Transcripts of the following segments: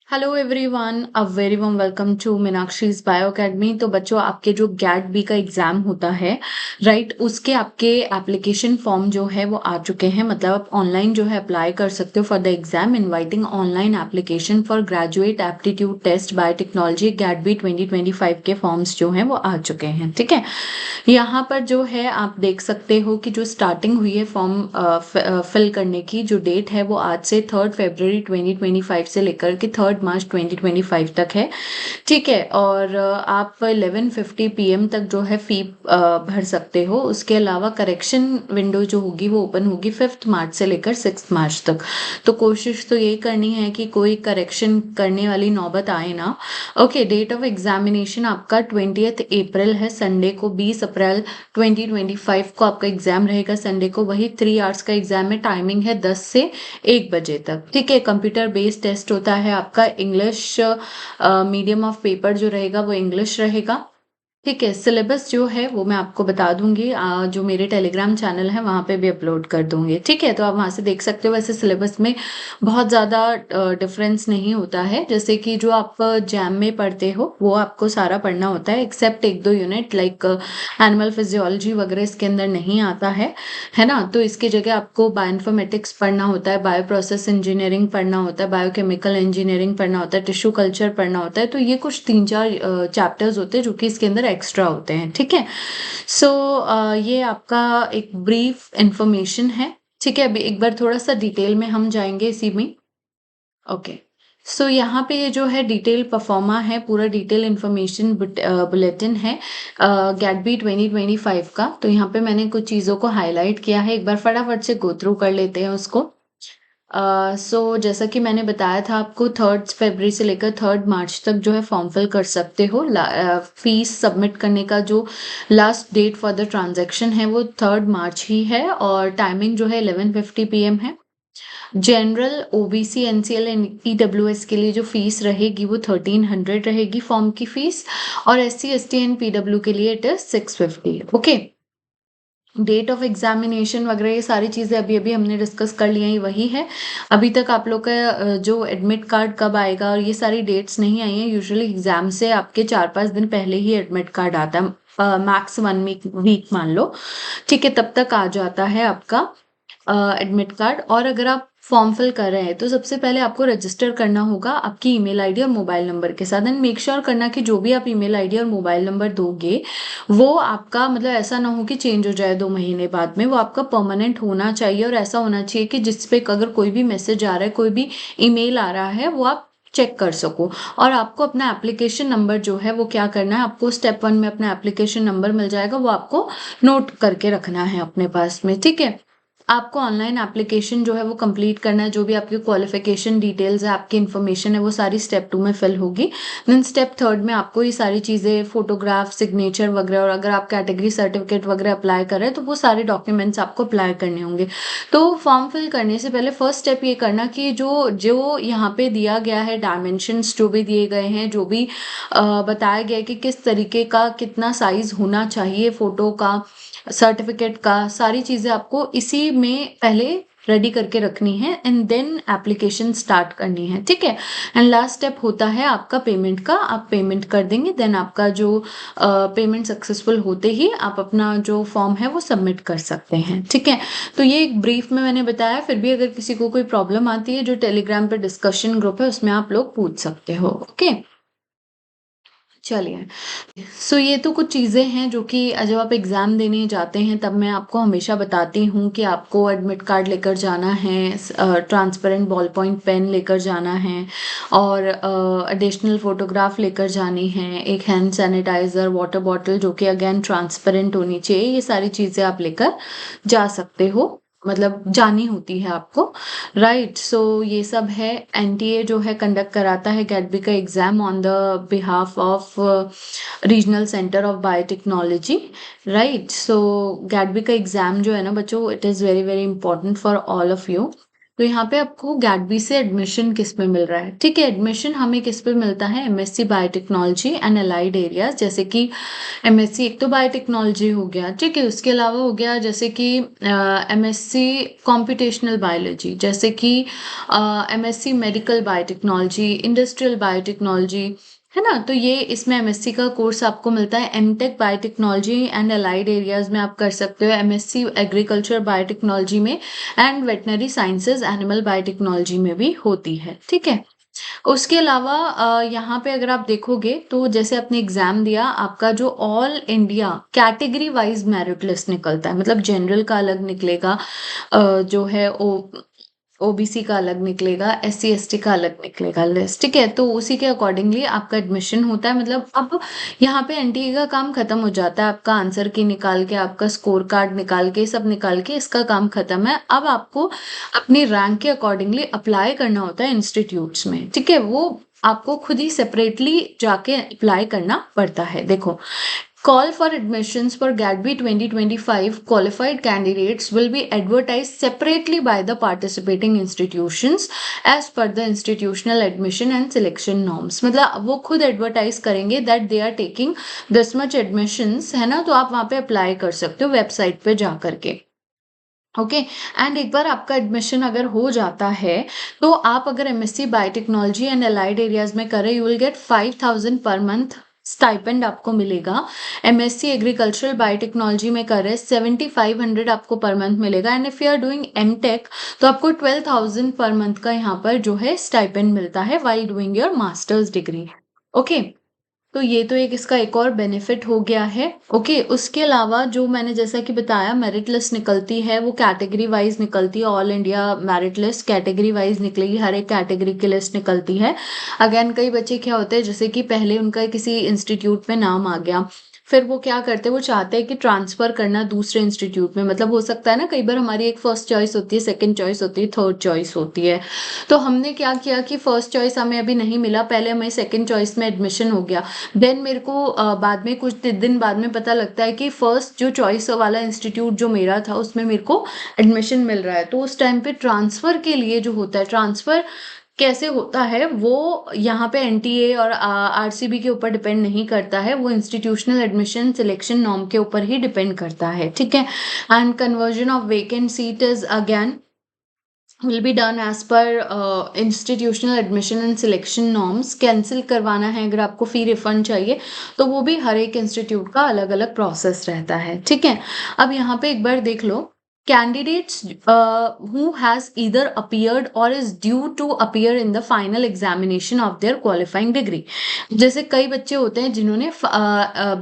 Hello everyone, a very warm welcome to Meenakshi's bio academy. तो बच्चों, आपके जो गैट बी का एग्जाम होता है, राइट, उसके आपके एप्लीकेशन फॉर्म जो है वो आ चुके हैं। मतलब आप ऑनलाइन जो है अप्लाई कर सकते हो for the exam. Inviting online application for graduate aptitude test biotechnology GAT B 2025 के फॉर्म्स जो हैं वो आ चुके हैं। ठीक है, यहाँ पर जो है आप देख सकते हो कि जो स्टार्टिंग हुई है फॉर्म फिल करने की, जो डेट है वो आज से 3 फरवरी 2025 से लेकर के 3 मार्च 2025 तक है। ठीक है, और आप 11:50 PM तक जो है फी भर सकते हो। उसके अलावा करेक्शन विंडो जो होगी वो ओपन होगी 5 मार्च से लेकर 6 मार्च तक। तो कोशिश तो यही करनी है कि कोई करेक्शन करने वाली नौबत आए ना। ओके, डेट ऑफ एग्जामिनेशन आपका 20 अप्रैल है, संडे को 20 अप्रैल 2025 को आपका एग्जाम रहेगा। संडे को वही 3 आवर्स का एग्जाम है। टाइमिंग है 10 से 1 बजे तक। ठीक है, कंप्यूटर बेस्ड टेस्ट होता है आपका। इंग्लिश मीडियम ऑफ पेपर जो रहेगा वो इंग्लिश रहेगा। ठीक है, सिलेबस जो है वो मैं आपको बता दूंगी, जो मेरे टेलीग्राम चैनल है वहाँ पे भी अपलोड कर दूंगी। ठीक है, तो आप वहाँ से देख सकते हो। वैसे सिलेबस में बहुत ज़्यादा डिफरेंस नहीं होता है। जैसे कि जो आप जैम में पढ़ते हो वो आपको सारा पढ़ना होता है, except 1-2 unit like animal physiology वगैरह इसके अंदर नहीं आता है ना। तो इसकी जगह आपको बायोइन्फॉर्मेटिक्स पढ़ना होता है, बायो प्रोसेस इंजीनियरिंग पढ़ना होता है, बायोकेमिकल इंजीनियरिंग पढ़ना होता है, टिश्यू कल्चर पढ़ना होता है। तो ये कुछ 3-4 चैप्टर्स होते हैं जो कि इसके अंदर एक्स्ट्रा होते हैं। ठीक है, सो ये आपका एक ब्रीफ इंफॉर्मेशन है। ठीक है, अभी एक बार थोड़ा सा डिटेल में हम जाएंगे इसी में। ओके, सो यहाँ पे ये जो है डिटेल परफॉर्मा है, पूरा डिटेल इंफॉर्मेशन बुलेटिन है गैट बी 2025 का। तो यहाँ पे मैंने कुछ चीज़ों को हाईलाइट किया है, एक बार फटाफट से गो थ्रू कर लेते हैं उसको। जैसा कि मैंने बताया था आपको, 3 फरवरी से लेकर 3 मार्च तक जो है फॉर्म फिल कर सकते हो। फीस सबमिट करने का जो last date for the transaction है वो 3 मार्च ही है, और टाइमिंग जो है 11:50 PM है। General, OBC, NCL and EWS के लिए जो फीस रहेगी वो 1300 रहेगी फॉर्म की फीस, और एससी एसटी एंड पीडब्ल्यू के लिए it is 650। Okay, date of examination वगैरह ये सारी चीज़ें अभी अभी हमने डिस्कस कर लिया है, वही है। अभी तक आप लोग का जो एडमिट कार्ड कब आएगा और ये सारी डेट्स नहीं आई हैं। यूजुअली एग्जाम से आपके 4-5 दिन पहले ही एडमिट कार्ड आता है, मैक्स 1 वीक मान लो। ठीक है, तब तक आ जाता है आपका एडमिट कार्ड। और अगर आप फॉर्म फिल कर रहे हैं तो सबसे पहले आपको रजिस्टर करना होगा आपकी ईमेल आईडी और मोबाइल नंबर के साथ। एंड मेक श्योर करना कि जो भी आप ईमेल आईडी और मोबाइल नंबर दोगे वो आपका, मतलब ऐसा ना हो कि चेंज हो जाए 2 महीने बाद में। वो आपका परमानेंट होना चाहिए, और ऐसा होना चाहिए कि जिस पे अगर कोई भी मैसेज आ रहा है, कोई भी ईमेल आ रहा है, वो आप चेक कर सको। और आपको अपना एप्लीकेशन नंबर जो है वो क्या करना है, आपको स्टेप 1 में अपना एप्लीकेशन नंबर मिल जाएगा, वो आपको नोट करके रखना है अपने पास में। ठीक है, आपको ऑनलाइन एप्लीकेशन जो है वो कंप्लीट करना है। जो भी आपकी क्वालिफिकेशन डिटेल्स है, आपकी इन्फॉर्मेशन है, वो सारी स्टेप 2 में फिल होगी। देन स्टेप 3 में आपको ये सारी चीज़ें, फोटोग्राफ, सिग्नेचर वगैरह, और अगर आप कैटेगरी सर्टिफिकेट वगैरह अप्लाई कर रहे हैं तो वो सारे डॉक्यूमेंट्स आपको अप्लाई करने होंगे। तो फॉर्म फिल करने से पहले फर्स्ट स्टेप ये करना कि जो जो यहाँ पे दिया गया है, डायमेंशंस जो भी दिए गए हैं, जो भी बताया गया है कि किस तरीके का कितना साइज होना चाहिए फोटो का, सर्टिफिकेट का, सारी चीज़ें आपको इसी में पहले रेडी करके रखनी है, एंड देन एप्लीकेशन स्टार्ट करनी है। ठीक है, एंड लास्ट स्टेप होता है आपका पेमेंट का। आप पेमेंट कर देंगे, देन आपका जो पेमेंट सक्सेसफुल होते ही आप अपना जो फॉर्म है वो सबमिट कर सकते हैं। ठीक है, तो ये एक ब्रीफ में मैंने बताया। फिर भी अगर किसी को कोई प्रॉब्लम आती है, जो टेलीग्राम पे डिस्कशन ग्रुप है उसमें आप लोग पूछ सकते हो। ओके, चलिए। ये तो कुछ चीज़ें हैं जो कि जब आप एग्ज़ाम देने जाते हैं तब मैं आपको हमेशा बताती हूँ कि आपको एडमिट कार्ड लेकर जाना है, ट्रांसपेरेंट बॉल पॉइंट पेन लेकर जाना है, और एडिशनल फोटोग्राफ लेकर जानी है, एक हैंड सैनिटाइज़र, वाटर बॉटल जो कि अगेन ट्रांसपेरेंट होनी चाहिए। ये सारी चीज़ें आप लेकर जा सकते हो, मतलब जानी होती है आपको, राइट। ये सब है। एनटीए जो है कंडक्ट कराता है गैट बी का exam on the behalf of regional centre of biotechnology, right. GAT B का एग्जाम जो है ना बच्चों, it is very very important for all of you. तो यहाँ पे आपको गैट बी से एडमिशन किस में मिल रहा है? ठीक है, एडमिशन हमें किस पे मिलता है? MSc biotechnology and allied areas, जैसे कि एमएससी एक तो बायोटेक्नोलॉजी हो गया, ठीक है, उसके अलावा हो गया जैसे कि एमएससी कॉम्प्यूटेशनल बायोलॉजी, जैसे कि MSc medical biotechnology, industrial biotechnology, है ना। तो ये इसमें एमएससी का कोर्स आपको मिलता है। MTech biotechnology and allied areas में आप कर सकते हो, एमएससी एग्रीकल्चर बायोटेक्नोलॉजी में and veterinary sciences animal biotechnology में भी होती है, ठीक है। उसके अलावा यहाँ पे अगर आप देखोगे तो जैसे आपने एग्जाम दिया, आपका जो all India category wise merit list निकलता है, मतलब जनरल का अलग निकलेगा, जो है ओबीसी का अलग निकलेगा, एससी एसटी का अलग निकलेगा लिस्ट, ठीक है। तो उसी के अकॉर्डिंगली आपका एडमिशन होता है। मतलब अब यहाँ पे एनटीए का काम खत्म हो जाता है, आपका आंसर की निकाल के, आपका स्कोर कार्ड निकाल के, सब निकाल के इसका काम खत्म है। अब आपको अपनी रैंक के अकॉर्डिंगली अप्लाई करना होता है इंस्टीट्यूट्स में, ठीक है। वो आपको खुद ही सेपरेटली जाके अप्लाई करना पड़ता है। देखो, call for admissions for GATB 2025 qualified candidates will be advertised separately by the participating institutions as per the institutional admission and selection norms। मतलब वो खुद एडवर्टाइज करेंगे that they are taking this much admissions, है ना। तो आप वहाँ पे अप्लाई कर सकते हो वेबसाइट पे जा करके, ओके। एंड एक बार आपका एडमिशन अगर हो जाता है तो आप अगर MSc biotechnology and allied areas में करें, you will get 5000 per month stipend आपको मिलेगा। एमएससी एग्रीकल्चरल बायोटेक्नोलॉजी में कर रहे 7500 आपको पर मंथ मिलेगा। And if you are doing MTech तो आपको 12000 पर मंथ का यहाँ पर जो है स्टाइपेंड मिलता है while doing your masters degree, okay. तो ये तो एक इसका एक और बेनिफिट हो गया है, ओके। उसके अलावा जो मैंने जैसा कि बताया, मेरिट लिस्ट निकलती है, वो कैटेगरी वाइज निकलती है। All India merit list category wise निकलेगी, हर एक कैटेगरी की लिस्ट निकलती है। अगेन कई बच्चे क्या होते हैं, जैसे कि पहले उनका किसी इंस्टीट्यूट में नाम आ गया, फिर वो क्या करते हैं, वो चाहते हैं कि ट्रांसफर करना दूसरे इंस्टीट्यूट में। मतलब हो सकता है ना, कई बार हमारी एक फर्स्ट चॉइस होती है, सेकंड चॉइस होती है, थर्ड चॉइस होती है। तो हमने क्या किया कि फर्स्ट चॉइस हमें अभी नहीं मिला, पहले हमें सेकंड चॉइस में एडमिशन हो गया। देन मेरे को बाद में कुछ दिन बाद में पता लगता है कि फर्स्ट जो चॉइस वाला इंस्टीट्यूट जो मेरा था उसमें मेरे को एडमिशन मिल रहा है। तो उस टाइम पे ट्रांसफ़र के लिए जो होता है, ट्रांसफ़र कैसे होता है वो यहाँ पे एनटीए और आरसीबी के ऊपर डिपेंड नहीं करता है, वो इंस्टीट्यूशनल एडमिशन सिलेक्शन नॉर्म के ऊपर ही डिपेंड करता है, ठीक है। And conversion of vacant seat is again will be done as per institutional admission and selection norms। Cancel करवाना है अगर आपको फी रिफंड चाहिए तो वो भी हर एक इंस्टीट्यूट का अलग अलग प्रोसेस रहता है, ठीक है। अब यहाँ पे एक बार देख लो, candidates who has either appeared or is due to appear in the final examination of their qualifying degree। जैसे कई बच्चे होते हैं जिन्होंने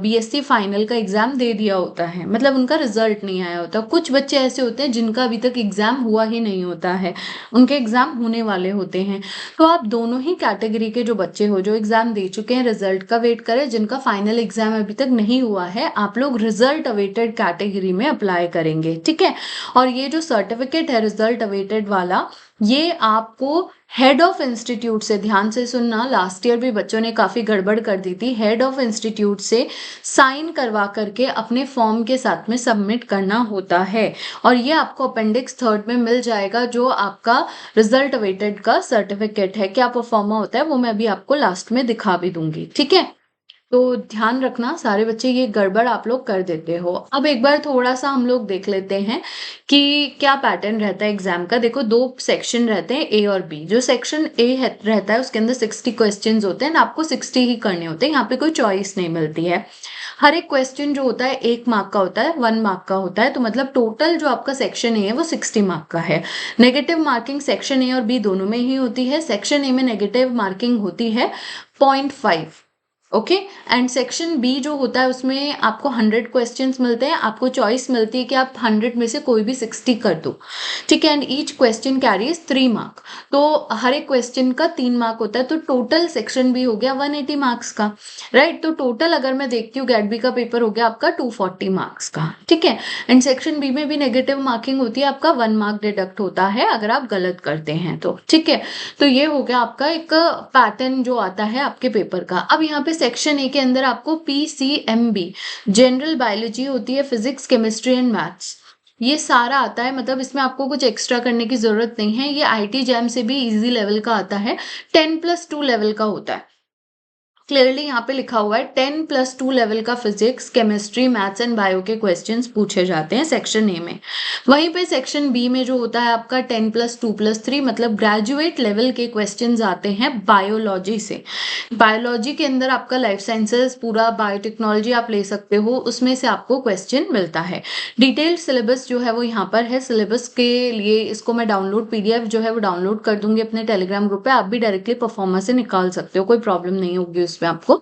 बीएससी फाइनल का एग्जाम दे दिया होता है, मतलब उनका रिजल्ट नहीं आया होता। कुछ बच्चे ऐसे होते हैं जिनका अभी तक एग्जाम हुआ ही नहीं होता है, उनके एग्जाम होने वाले होते हैं। तो आप दोनों ही कैटेगरी के जो बच्चे हो, जो एग्जाम दे चुके हैं, रिजल्ट का वेट करें, जिनका फाइनल एग्जाम अभी तक नहीं हुआ है, आप लोग रिजल्ट अवेटेड कैटेगरी में अप्लाई करेंगे, ठीक है। और ये जो सर्टिफिकेट है रिजल्ट अवेटेड वाला, ये आपको हेड ऑफ इंस्टीट्यूट से, ध्यान से सुनना, लास्ट ईयर भी बच्चों ने काफ़ी गड़बड़ कर दी थी, हेड ऑफ इंस्टीट्यूट से साइन करवा करके अपने फॉर्म के साथ में सबमिट करना होता है। और ये आपको अपेंडिक्स 3 में मिल जाएगा, जो आपका रिजल्ट अवेटेड का सर्टिफिकेट है। क्या परफॉर्मा होता है वो मैं अभी आपको लास्ट में दिखा भी दूंगी, ठीक है। तो ध्यान रखना, सारे बच्चे ये गड़बड़ आप लोग कर देते हो। अब एक बार थोड़ा सा हम लोग देख लेते हैं कि क्या पैटर्न रहता है एग्जाम का। देखो, 2 सेक्शन रहते हैं, ए और बी। जो सेक्शन ए रहता है उसके अंदर 60 क्वेश्चंस होते हैं, आपको 60 ही करने होते हैं, यहाँ पे कोई चॉइस नहीं मिलती है। हर एक क्वेश्चन जो होता है 1 मार्क का होता है, 1 मार्क का होता है। तो मतलब टोटल जो आपका सेक्शन ए है वो 60 मार्क का है। नेगेटिव मार्किंग सेक्शन ए और बी दोनों में ही होती है। सेक्शन ए में नेगेटिव मार्किंग होती है 0.5, ओके। एंड सेक्शन बी जो होता है उसमें आपको 100 क्वेश्चंस मिलते हैं, आपको चॉइस मिलती है कि आप 100 में से कोई भी 60 कर दो, ठीक है। And each question carries 3 mark, तो हर एक क्वेश्चन का 3 मार्क होता है। तो टोटल सेक्शन बी हो गया 180 मार्क्स का, राइट। तो टोटल अगर मैं देखती हूँ, गेट बी का पेपर हो गया आपका 240 मार्क्स का, ठीक है। एंड सेक्शन बी में भी नेगेटिव मार्किंग होती है, आपका 1 मार्क डिडक्ट होता है अगर आप गलत करते हैं तो, ठीक है। तो ये हो गया आपका एक पैटर्न जो आता है आपके पेपर का। अब यहाँ पे सेक्शन ए के अंदर आपको पीसीएमबी जनरल बायोलॉजी होती है, फिजिक्स केमिस्ट्री एंड मैथ्स, ये सारा आता है, मतलब इसमें आपको कुछ एक्स्ट्रा करने की ज़रूरत नहीं है। ये आईटी जैम से भी ईज़ी लेवल का आता है, 10+2 लेवल का होता है। क्लियरली यहाँ पे लिखा हुआ है 10+2 लेवल का physics, chemistry, maths and bio के क्वेश्चंस पूछे जाते हैं सेक्शन ए में। वहीं पे सेक्शन बी में जो होता है आपका 10+2+3 मतलब ग्रेजुएट लेवल के क्वेश्चंस आते हैं बायोलॉजी से। बायोलॉजी के अंदर आपका लाइफ साइंसेस, पूरा बायोटेक्नोलॉजी आप ले सकते हो, उसमें से आपको क्वेश्चन मिलता है। डिटेल्ड सिलेबस जो है वो यहाँ पर है। सिलेबस के लिए इसको मैं डाउनलोड पीडीएफ जो है वो डाउनलोड कर दूंगी अपने टेलीग्राम ग्रुप पे। आप भी डायरेक्टली परफॉर्मा से निकाल सकते हो, कोई प्रॉब्लम नहीं होगी उसमें आपको।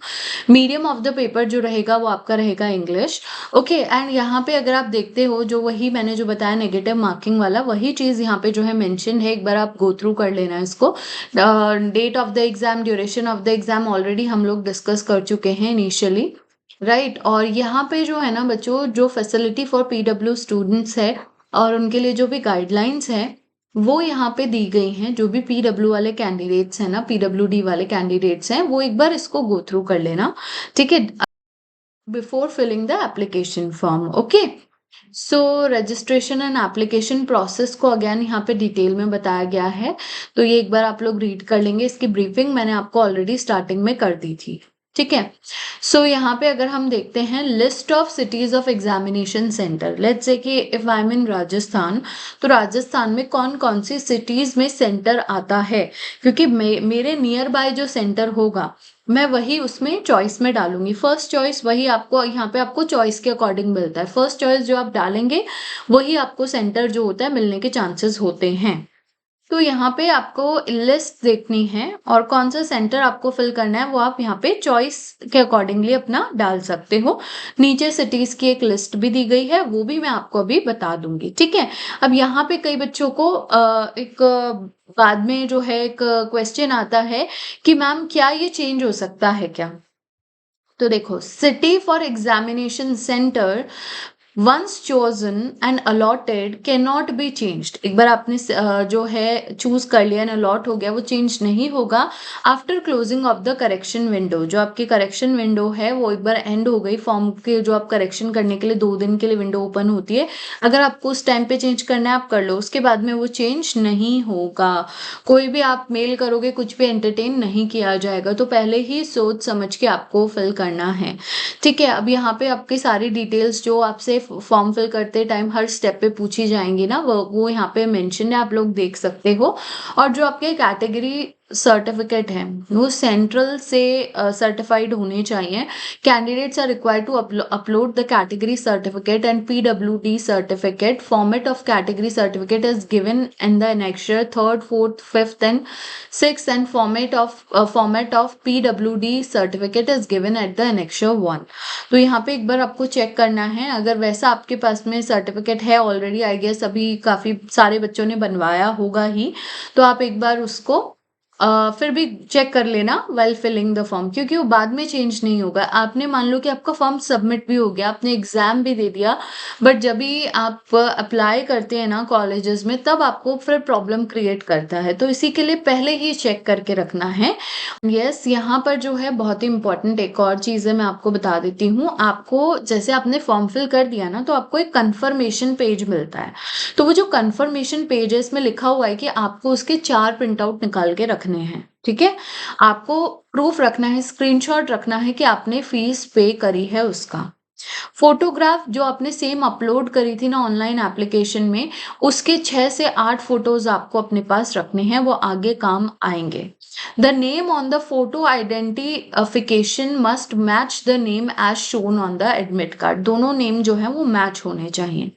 मीडियम ऑफ द पेपर जो रहेगा वो आपका रहेगा इंग्लिश। ओके, एंड यहाँ पे अगर आप देखते हो, जो वही मैंने जो बताया नेगेटिव मार्किंग वाला, वही चीज़ यहाँ पे जो है मेंशन है, एक बार आप गो थ्रू कर लेना इसको। Date of the exam, duration of the exam already हम लोग डिस्कस कर चुके हैं इनिशियली, राइट। और यहाँ पे जो है ना बच्चों, जो फैसिलिटी फॉर पीडब्ल्यू स्टूडेंट्स है और उनके लिए जो भी गाइडलाइंस है वो यहाँ पे दी गई हैं। जो भी पीडब्ल्यू वाले कैंडिडेट्स हैं ना, पीडब्ल्यूडी वाले कैंडिडेट्स हैं, वो एक बार इसको गो थ्रू कर लेना, ठीक है, before filling the application form. Okay, so registration and application process को अगेन यहाँ पे डिटेल में बताया गया है, तो ये एक बार आप लोग रीड कर लेंगे। इसकी ब्रीफिंग मैंने आपको ऑलरेडी स्टार्टिंग में कर दी थी, ठीक है। सो यहाँ पे अगर हम देखते हैं list of cities of examination centre, let's say कि इफ आई एम इन राजस्थान, तो राजस्थान में कौन कौन सी सिटीज में सेंटर आता है, क्योंकि मेरे नियर बाय जो सेंटर होगा मैं वही उसमें चॉइस में डालूंगी। फर्स्ट चॉइस वही आपको यहाँ पे आपको चॉइस के अकॉर्डिंग मिलता है। फर्स्ट चॉइस जो आप डालेंगे वही आपको सेंटर जो होता है मिलने के चांसेस होते हैं। तो यहाँ पे आपको लिस्ट देखनी है और कौन सा सेंटर आपको फिल करना है वो आप यहाँ पे चॉइस के अकॉर्डिंगली अपना डाल सकते हो। नीचे सिटीज की एक लिस्ट भी दी गई है, वो भी मैं आपको अभी बता दूंगी, ठीक है। अब यहाँ पे कई बच्चों को एक बाद में जो है एक क्वेश्चन आता है कि मैम क्या ये चेंज हो सकता है क्या। तो देखो, city for examination centre once chosen and allotted cannot be changed। एक बार आपने जो है चूज कर लिया, अलॉट हो गया, वो चेंज नहीं होगा after closing of the correction window. जो आपकी करेक्शन विंडो है वो एक बार एंड हो गई, फॉर्म के जो आप करेक्शन करने के लिए 2 दिन के लिए विंडो ओपन होती है, अगर आपको उस टाइम पे चेंज करना है आप कर लो, उसके बाद में वो चेंज नहीं होगा। कोई भी आप मेल करोगे कुछ भी एंटरटेन नहीं किया जाएगा, तो पहले ही सोच समझ के आपको फिल करना है, ठीक है। अब यहाँ पे आपकी सारी डिटेल्स जो आपसे फॉर्म फिल करते टाइम हर स्टेप पे पूछी जाएंगी ना, वो यहाँ पे मेंशन है, आप लोग देख सकते हो। और जो आपके कैटेगरी सर्टिफिकेट है वो सेंट्रल से सर्टिफाइड होने चाहिए। Candidates are required to upload the category certificate and PWD certificate. Format of category certificate is given in the annexure 3rd, 4th, 5th and 6th and format of PWD certificate is given at the annexure 1। तो यहाँ पे एक बार आपको check करना है, अगर वैसा आपके पास में सर्टिफिकेट है ऑलरेडी, आई गेस अभी काफी सारे बच्चों ने बनवाया होगा ही, तो आप एक बार उसको फिर भी चेक कर लेना वेल फिलिंग द फॉर्म, क्योंकि वो बाद में चेंज नहीं होगा। आपने मान लो कि आपका फॉर्म सबमिट भी हो गया, आपने एग्जाम भी दे दिया, बट जब भी आप अप्लाई करते हैं ना कॉलेजेस में, तब आपको फिर प्रॉब्लम क्रिएट करता है, तो इसी के लिए पहले ही चेक करके रखना है। यस, यहाँ पर जो है बहुत ही इंपॉर्टेंट एक और चीज़ है, मैं आपको बता देती हूँ। आपको जैसे आपने फॉर्म फिल कर दिया ना, तो आपको एक कंफर्मेशन पेज मिलता है। तो वो जो कंफर्मेशन पेज है इसमें लिखा हुआ है कि आपको उसके 4 प्रिंट आउट निकाल के रखने हैं, ठीक है। आपको प्रूफ रखना है, स्क्रीनशॉट रखना है कि आपने फीस पे करी है उसका। फोटोग्राफ जो आपने सेम अपलोड करी थी ना ऑनलाइन एप्लीकेशन में, उसके 6 से 8 फोटोज आपको अपने पास रखने हैं, वो आगे काम आएंगे। The name on the photo identification must match the name as shown on the admit card. दोनों नेम जो है वो मैच होने चाहिए,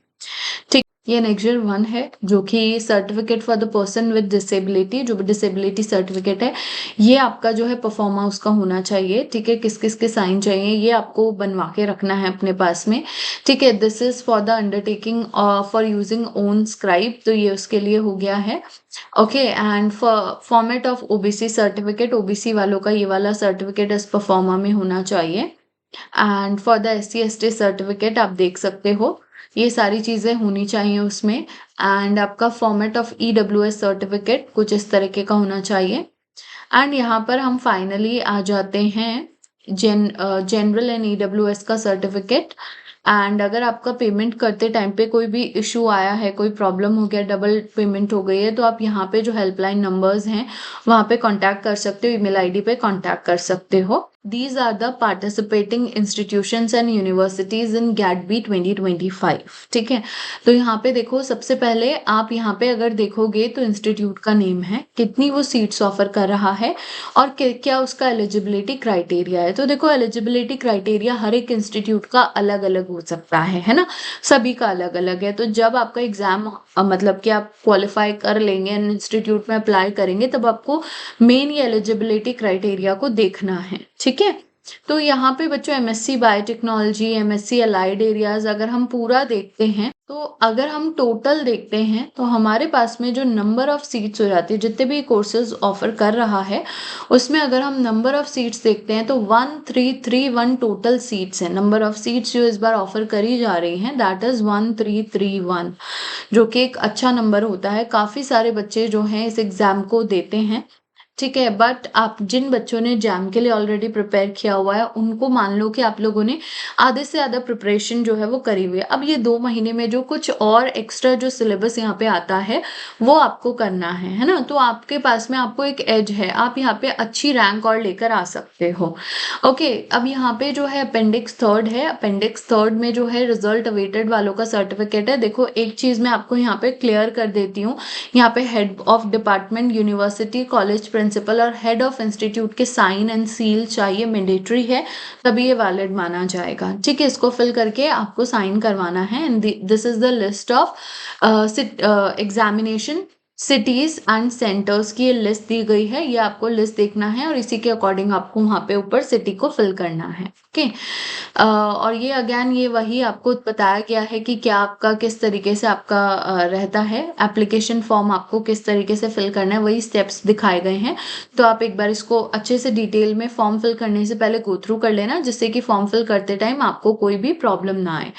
ठीक। ये नेक्स्ट 1 है जो कि certificate for the person with disability, जो भी डिसेबिलिटी सर्टिफिकेट है, ये आपका जो है परफॉर्मा उसका होना चाहिए, ठीक है। किस किस के साइन चाहिए ये आपको बनवा के रखना है अपने पास में, ठीक है। This is for the undertaking for using own scribe, तो ये उसके लिए हो गया है, okay. And format of OBC certificate, OBC वालों का ये वाला सर्टिफिकेट इस परफॉर्मा में होना चाहिए। And for the SC/ST certificate आप देख सकते हो, ये सारी चीज़ें होनी चाहिए उसमें। एंड आपका फॉर्मेट ऑफ EWS सर्टिफिकेट कुछ इस तरीके का होना चाहिए। एंड यहाँ पर हम फाइनली आ जाते हैं जनरल एंड EWS का सर्टिफिकेट। एंड अगर आपका पेमेंट करते टाइम पे कोई भी इशू आया है, कोई प्रॉब्लम हो गया, डबल पेमेंट हो गई है, तो आप यहाँ पे जो हेल्पलाइन नंबर्स हैं वहाँ पे कांटेक्ट कर सकते हो, ईमेल आईडी पे कांटेक्ट कर सकते हो। These are the participating institutions and universities in GATB 2025। ठीक है, तो यहाँ पे देखो, सबसे पहले आप यहाँ पे अगर देखोगे तो इंस्टीट्यूट का नेम है, कितनी वो सीट्स ऑफर कर रहा है और क्या उसका एलिजिबिलिटी क्राइटेरिया है। तो देखो, एलिजिबिलिटी क्राइटेरिया हर एक इंस्टीट्यूट का अलग अलग हो सकता है ना, सभी का अलग अलग है। तो जब आपका एग्जाम मतलब कि आप क्वालिफाई कर लेंगे, इंस्टीट्यूट में अप्लाई करेंगे, तब आपको मेन ये एलिजिबिलिटी क्राइटेरिया को देखना है। ठीक है, तो यहाँ पे बच्चों MSc biotechnology, MSc allied areas अगर हम पूरा देखते हैं, तो अगर हम टोटल देखते हैं तो हमारे पास में जो नंबर ऑफ सीट्स हो जाती है, जितने भी कोर्सेज ऑफर कर रहा है उसमें अगर हम नंबर ऑफ सीट्स देखते हैं तो 1331 टोटल सीट्स है। नंबर ऑफ सीट्स जो इस बार ऑफर करी जा रही हैं दैट इज 1331, जो कि एक अच्छा नंबर होता है। काफ़ी सारे बच्चे जो हैं इस एग्ज़ाम को देते हैं। ठीक है, बट आप जिन बच्चों ने जैम के लिए ऑलरेडी प्रिपेयर किया हुआ है, उनको मान लो कि आप लोगों ने आधे से ज़्यादा प्रिपरेशन जो है वो करी हुई है। अब ये 2 महीने में जो कुछ और एक्स्ट्रा जो सिलेबस यहाँ पे आता है वो आपको करना है ना। तो आपके पास में आपको एक एज है, आप यहाँ पे अच्छी रैंक और लेकर आ सकते हो। ओके, अब यहाँ पे जो है अपेंडिक्स 3 है। अपेंडिक्स 3 में जो है रिजल्ट अवेटेड वालों का सर्टिफिकेट है। देखो, एक चीज़ मैं आपको यहाँ पे क्लियर कर देती हूँ, यहाँ पे head of department, university, college principal और हेड ऑफ इंस्टीट्यूट के साइन एंड सील चाहिए, मैंडेटरी है, तभी ये वैलिड माना जाएगा। ठीक है, इसको फिल करके आपको साइन करवाना है। And this is the list of examination cities and centres की ये लिस्ट दी गई है। ये आपको लिस्ट देखना है और इसी के अकॉर्डिंग आपको वहाँ पे ऊपर सिटी को फिल करना है। ओके, और ये अगेन ये वही आपको बताया गया है कि क्या आपका किस तरीके से आपका रहता है, एप्लीकेशन फॉर्म आपको किस तरीके से फिल करना है, वही स्टेप्स दिखाए गए हैं। तो आप एक बार इसको अच्छे से डिटेल में फॉर्म फिल करने से पहले गो थ्रू कर लेना, जिससे कि फॉर्म फिल करते टाइम आपको कोई भी प्रॉब्लम ना आए।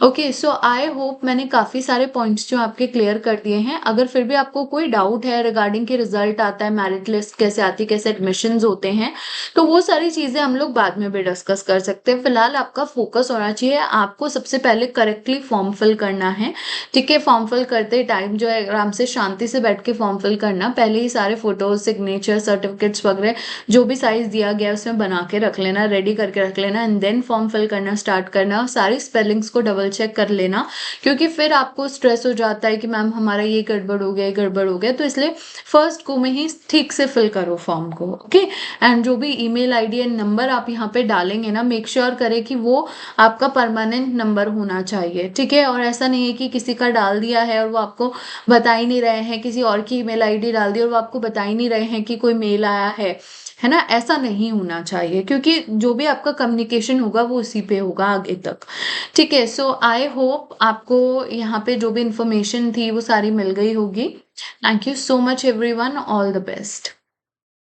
ओके, सो आई होप मैंने काफ़ी सारे पॉइंट्स जो आपके क्लियर कर दिए हैं। अगर फिर भी आपको कोई डाउट है रिगार्डिंग के रिजल्ट आता है, मेरिट लिस्ट कैसे आती है, कैसे एडमिशन्स होते हैं, तो वो सारी चीज़ें हम लोग बाद में भी डिस्कस कर सकते हैं। फिलहाल आपका फोकस होना चाहिए, आपको सबसे पहले करेक्टली फॉर्म फिल करना है। ठीक है, फॉर्म फिल करते टाइम जो है आराम से शांति से बैठ के फॉर्म फिल करना। पहले ही सारे फोटोज, सिग्नेचर, सर्टिफिकेट्स वगैरह जो भी साइज दिया गया है उसमें बना के रख लेना, रेडी करके रख लेना, एंड देन फॉर्म फिल करना स्टार्ट करना। सारी स्पेलिंग्स को डबल चेक कर लेना, क्योंकि फिर आपको स्ट्रेस हो जाता है कि मैम हमारा ये गड़बड़ हो गया, गड़बड़ हो गया। तो इसलिए फर्स्ट को में ही ठीक से फिल करो फॉर्म को। ओके, एंड जो भी ईमेल आईडी एंड नंबर आप यहाँ पे डालेंगे ना, मेक श्योर करें कि वो आपका परमानेंट नंबर होना चाहिए। ठीक है, और ऐसा नहीं है कि किसी का डाल दिया है और वो आपको बता ही नहीं रहे हैं, किसी और की ईमेल आईडी डाल दी और वो आपको बता ही नहीं रहे हैं कि कोई मेल आया है ना। ऐसा नहीं होना चाहिए, क्योंकि जो भी आपका कम्युनिकेशन होगा वो उसी पे होगा आगे तक। ठीक है, सो आई होप आपको यहाँ पे जो भी इंफॉर्मेशन थी वो सारी मिल गई होगी। Thank you so much everyone, all the best.